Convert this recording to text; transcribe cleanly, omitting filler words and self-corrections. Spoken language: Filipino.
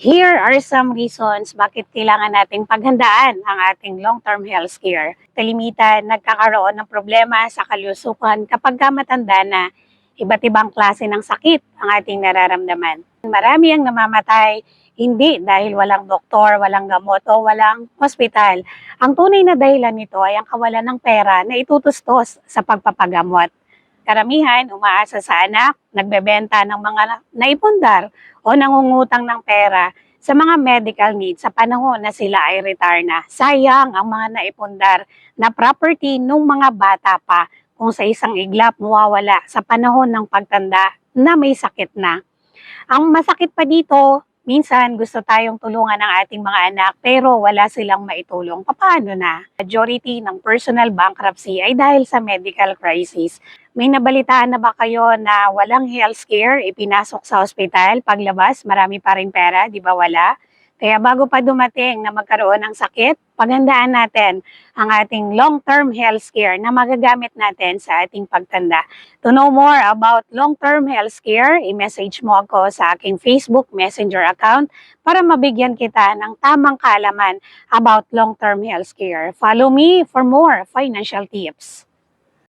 Here are some reasons bakit kailangan nating paghandaan ang ating long-term health care. Kalimitan, nagkakaroon ng problema sa kalusugan kapag matanda na. Iba't ibang klase ng sakit ang ating nararamdaman. Marami ang namamatay, hindi dahil walang doktor, walang gamot o walang hospital. Ang tunay na dahilan nito ay ang kawalan ng pera na itutustos sa pagpapagamot. Karamihan umaasa sa anak, nagbebenta ng mga naipundar o nangungutang ng pera sa mga medical needs sa panahon na sila ay retire na. Sayang ang mga naipundar na property nung mga bata pa kung sa isang iglap mawawala sa panahon ng pagtanda na may sakit na. Ang masakit pa dito, minsan gusto tayong tulungan ng ating mga anak pero wala silang maitulong. Paano na? Majority ng personal bankruptcy ay dahil sa medical crisis. May nabalitaan na ba kayo na walang health care, ipinasok sa ospital, paglabas marami pa ring pera, di ba wala? Kaya bago pa dumating na magkaroon ng sakit, paghandaan natin ang ating long-term health care na magagamit natin sa ating pagtanda. To know more about long-term health care, i-message mo ako sa aking Facebook Messenger account para mabigyan kita ng tamang kaalaman about long-term health care. Follow me for more financial tips.